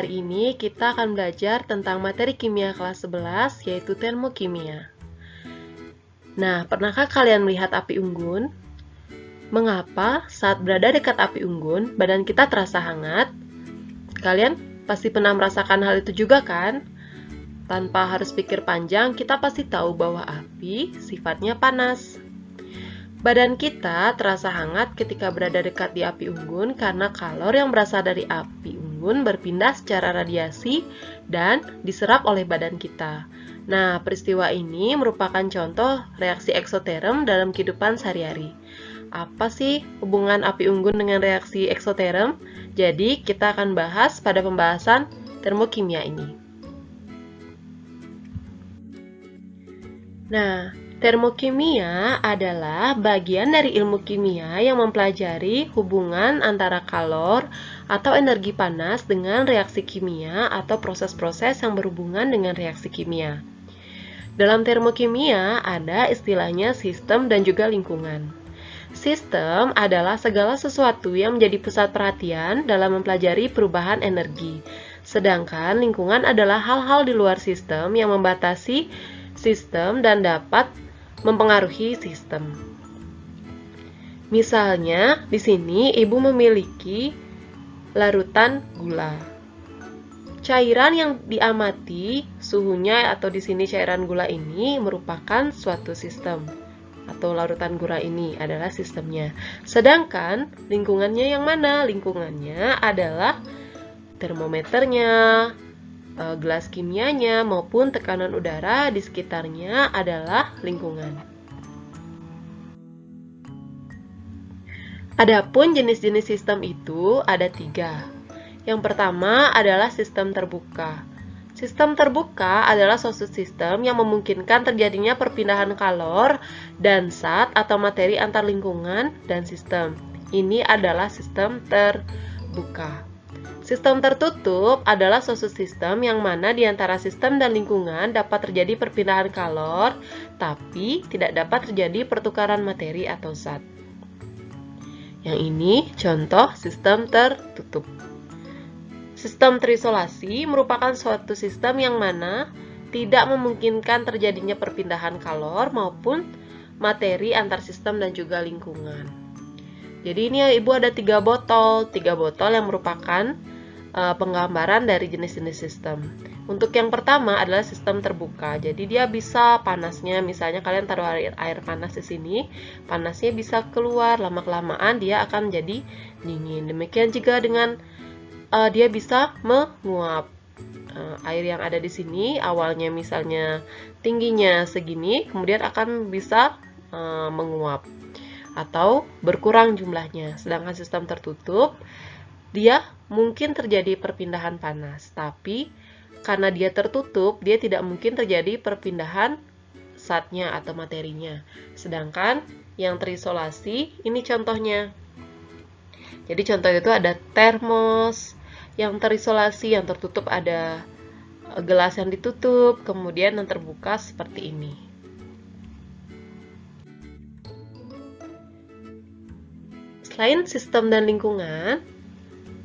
hari ini kita akan belajar tentang materi kimia kelas 11, yaitu termokimia. Nah, pernahkah kalian melihat api unggun? Mengapa saat berada dekat api unggun, badan kita terasa hangat? Kalian pasti pernah merasakan hal itu juga kan? Tanpa harus pikir panjang, kita pasti tahu bahwa api sifatnya panas. Badan kita terasa hangat ketika berada dekat di api unggun karena kalor yang berasal dari api unggun berpindah secara radiasi dan diserap oleh badan kita. Nah, peristiwa ini merupakan contoh reaksi eksoterm dalam kehidupan sehari-hari. Apa sih hubungan api unggun dengan reaksi eksoterm? Jadi, kita akan bahas pada pembahasan termokimia ini. Nah, termokimia adalah bagian dari ilmu kimia yang mempelajari hubungan antara kalor atau energi panas dengan reaksi kimia atau proses-proses yang berhubungan dengan reaksi kimia. Dalam termokimia ada istilahnya sistem dan juga lingkungan. Sistem adalah segala sesuatu yang menjadi pusat perhatian dalam mempelajari perubahan energi. Sedangkan lingkungan adalah hal-hal di luar sistem yang membatasi sistem dan dapat mempengaruhi sistem. Misalnya, di sini ibu memiliki larutan gula. Cairan yang diamati suhunya atau di sini cairan gula ini merupakan suatu sistem atau larutan gula ini adalah sistemnya. Sedangkan lingkungannya yang mana? Lingkungannya adalah termometernya, gelas kimianya maupun tekanan udara di sekitarnya adalah lingkungan. Adapun jenis-jenis sistem itu ada 3. Yang pertama adalah sistem terbuka. Sistem terbuka adalah suatu sistem yang memungkinkan terjadinya perpindahan kalor dan zat atau materi antar lingkungan dan sistem. Ini adalah sistem terbuka. Sistem tertutup adalah suatu sistem yang mana di antara sistem dan lingkungan dapat terjadi perpindahan kalor, tapi tidak dapat terjadi pertukaran materi atau zat. Yang ini contoh sistem tertutup. Sistem terisolasi merupakan suatu sistem yang mana tidak memungkinkan terjadinya perpindahan kalor maupun materi antar sistem dan juga lingkungan. Jadi ini ya ibu ada 3 botol yang merupakan penggambaran dari jenis-jenis sistem. Untuk yang pertama adalah sistem terbuka. Jadi dia bisa panasnya, misalnya kalian taruh air panas di sini, panasnya bisa keluar, lama-kelamaan dia akan menjadi dingin. Demikian juga dengan dia bisa menguap. Air yang ada di sini awalnya misalnya tingginya segini, kemudian akan bisa menguap atau berkurang jumlahnya. Sedangkan sistem tertutup dia mungkin terjadi perpindahan panas, tapi karena dia tertutup, dia tidak mungkin terjadi perpindahan zatnya atau materinya. Sedangkan yang terisolasi, ini contohnya. Jadi contoh itu ada termos, yang terisolasi, yang tertutup ada gelas yang ditutup, kemudian yang terbuka seperti ini. Selain sistem dan lingkungan,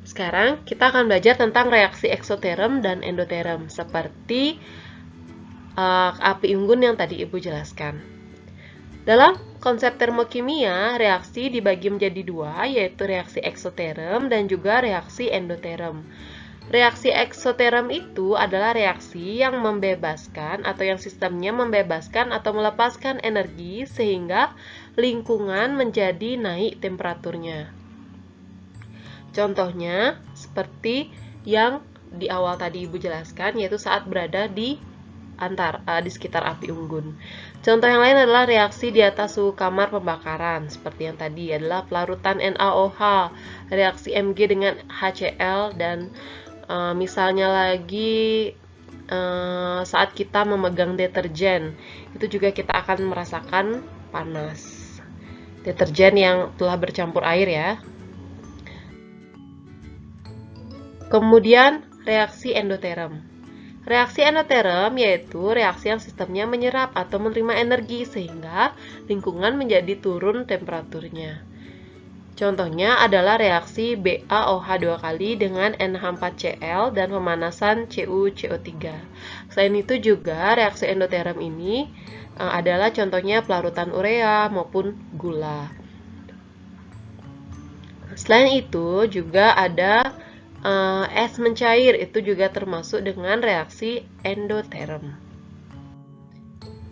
sekarang kita akan belajar tentang reaksi eksoterm dan endoterm seperti api unggun yang tadi ibu jelaskan. Dalam konsep termokimia, reaksi dibagi menjadi 2, yaitu reaksi eksoterm dan juga reaksi endoterm. Reaksi eksoterm itu adalah reaksi yang membebaskan atau yang sistemnya membebaskan atau melepaskan energi sehingga lingkungan menjadi naik temperaturnya. Contohnya seperti yang di awal tadi ibu jelaskan, yaitu saat berada di sekitar api unggun. Contoh yang lain adalah reaksi di atas suhu kamar pembakaran, seperti yang tadi adalah pelarutan NaOH, reaksi Mg dengan HCl, dan misalnya lagi saat kita memegang deterjen, itu juga kita akan merasakan panas. Deterjen yang telah bercampur air ya. Kemudian reaksi endoterm. Reaksi endoterm yaitu reaksi yang sistemnya menyerap atau menerima energi sehingga lingkungan menjadi turun temperaturnya. Contohnya adalah reaksi BaOH2 kali dengan NH4Cl dan pemanasan CuCO3. Selain itu juga reaksi endoterm ini adalah contohnya pelarutan urea maupun gula. Selain itu juga ada es mencair, itu juga termasuk dengan reaksi endoterm.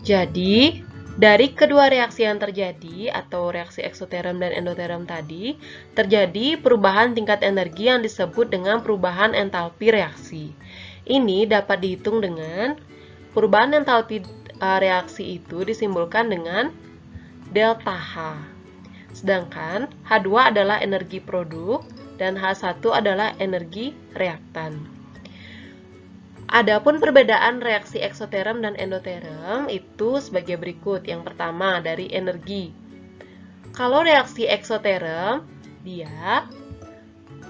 Jadi, dari kedua reaksi yang terjadi atau reaksi eksoterm dan endoterm tadi, terjadi perubahan tingkat energi yang disebut dengan perubahan entalpi reaksi. Ini dapat dihitung dengan perubahan entalpi reaksi itu disimbolkan dengan delta H. Sedangkan H2 adalah energi produk dan H1 adalah energi reaktan. Adapun perbedaan reaksi eksoterm dan endoterm itu sebagai berikut. Yang pertama dari energi. Kalau reaksi eksoterm, dia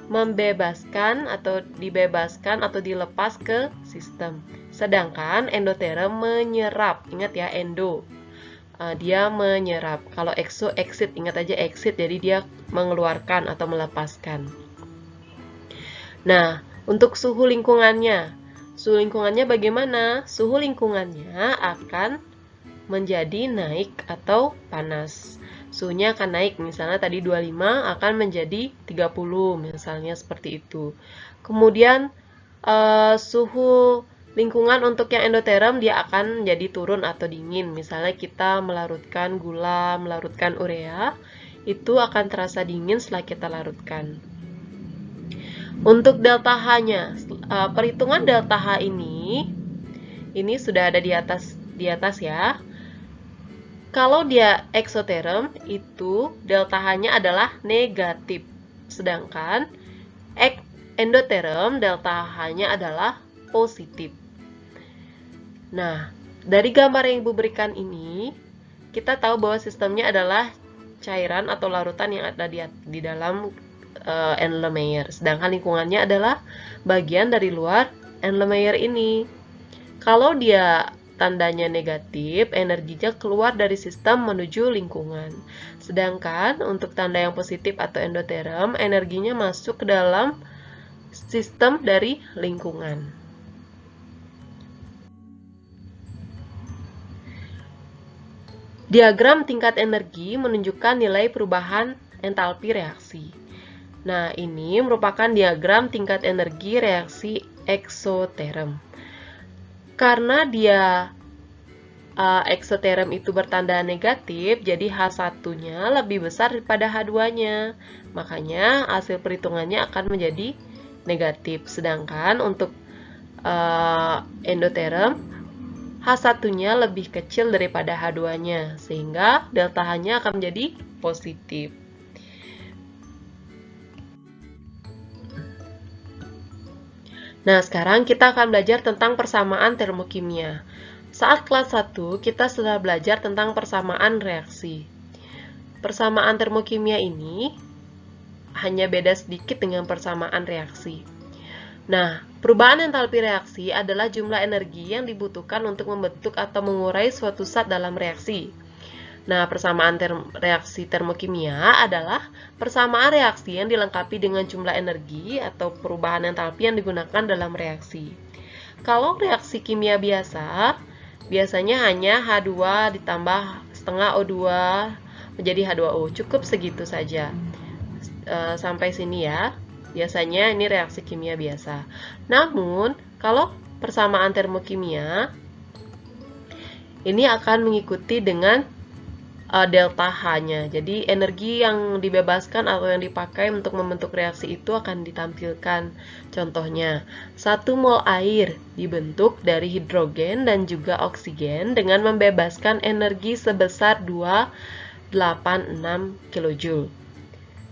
membebaskan atau dibebaskan atau dilepas ke sistem. Sedangkan endoterm menyerap. Ingat ya, endo. Dia menyerap. Kalau exo, exit. Ingat aja exit, jadi dia mengeluarkan atau melepaskan. Nah, untuk suhu lingkungannya. Suhu lingkungannya bagaimana? Suhu lingkungannya akan menjadi naik atau panas. Suhunya akan naik, misalnya tadi 25 akan menjadi 30, misalnya seperti itu. Kemudian suhu lingkungan untuk yang endoterm dia akan jadi turun atau dingin. Misalnya kita melarutkan gula, melarutkan urea, itu akan terasa dingin setelah kita larutkan. Untuk delta H-nya, perhitungan delta H ini sudah ada di atas ya. Kalau dia eksoterm, itu delta H-nya adalah negatif. Sedangkan endoterm, delta H-nya adalah positif. Nah, dari gambar yang Ibu berikan ini, kita tahu bahwa sistemnya adalah cairan atau larutan yang ada di dalam Erlenmeyer. Sedangkan lingkungannya adalah bagian dari luar Erlenmeyer ini. Kalau dia tandanya negatif, energinya keluar dari sistem menuju lingkungan. Sedangkan untuk tanda yang positif atau endoterm, energinya masuk ke dalam sistem dari lingkungan. Diagram tingkat energi menunjukkan nilai perubahan entalpi reaksi. Nah, ini merupakan diagram tingkat energi reaksi eksoterm. Karena dia eksoterm itu bertanda negatif, jadi H1-nya lebih besar daripada H2-nya. Makanya hasil perhitungannya akan menjadi negatif. Sedangkan untuk endoterm, H1-nya lebih kecil daripada H2-nya, sehingga delta H-nya akan menjadi positif. Nah, sekarang kita akan belajar tentang persamaan termokimia. Saat kelas 1, kita sudah belajar tentang persamaan reaksi. Persamaan termokimia ini hanya beda sedikit dengan persamaan reaksi. Nah, perubahan entalpi reaksi adalah jumlah energi yang dibutuhkan untuk membentuk atau mengurai suatu zat dalam reaksi. Nah, persamaan reaksi termokimia adalah persamaan reaksi yang dilengkapi dengan jumlah energi atau perubahan entalpi yang digunakan dalam reaksi. Kalau reaksi kimia biasa, biasanya hanya H2 ditambah setengah O2 menjadi H2O. Cukup segitu saja. Sampai sini ya. Biasanya ini reaksi kimia biasa. Namun, kalau persamaan termokimia, ini akan mengikuti dengan delta H-nya. Jadi energi yang dibebaskan atau yang dipakai untuk membentuk reaksi itu akan ditampilkan. Contohnya, 1 mol air dibentuk dari hidrogen dan juga oksigen dengan membebaskan energi sebesar 286 kJ.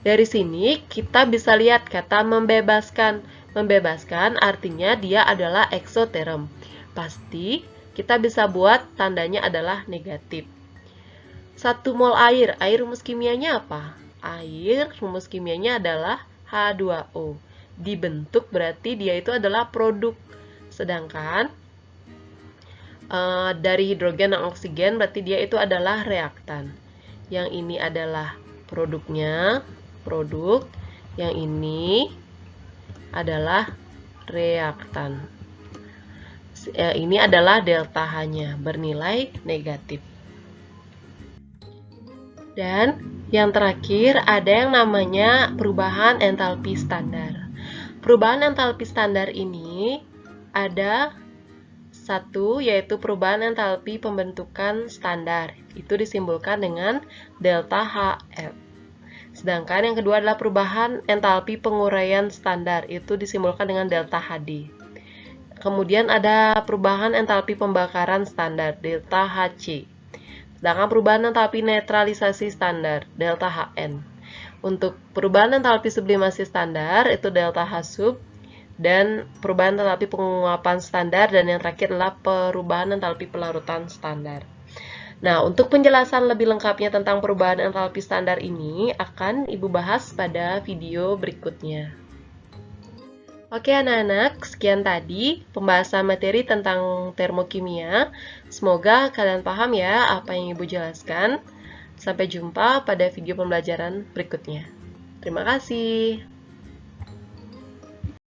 Dari sini kita bisa lihat kata membebaskan. Membebaskan artinya dia adalah eksoterm. Pasti kita bisa buat tandanya adalah negatif. 1 mol air, rumus kimianya apa? Air, rumus kimianya adalah H2O. Dibentuk berarti dia itu adalah produk. Sedangkan dari hidrogen dan oksigen berarti dia itu adalah reaktan. Yang ini adalah produknya, produk, yang ini adalah reaktan. Ini adalah delta H-nya, bernilai negatif. Dan yang terakhir ada yang namanya perubahan entalpi standar. Perubahan entalpi standar ini ada satu, yaitu perubahan entalpi pembentukan standar. Itu disimbolkan dengan delta HF. Sedangkan yang kedua adalah perubahan entalpi penguraian standar. Itu disimbolkan dengan delta HD. Kemudian ada perubahan entalpi pembakaran standar, delta HC. Sedangkan perubahan entalpi netralisasi standar, delta HN. Untuk perubahan entalpi sublimasi standar, itu delta H sub. Dan perubahan entalpi penguapan standar, dan yang terakhir adalah perubahan entalpi pelarutan standar. Nah, untuk penjelasan lebih lengkapnya tentang perubahan entalpi standar ini akan Ibu bahas pada video berikutnya. Oke anak-anak, sekian tadi pembahasan materi tentang termokimia. Semoga kalian paham ya apa yang Ibu jelaskan. Sampai jumpa pada video pembelajaran berikutnya. Terima kasih.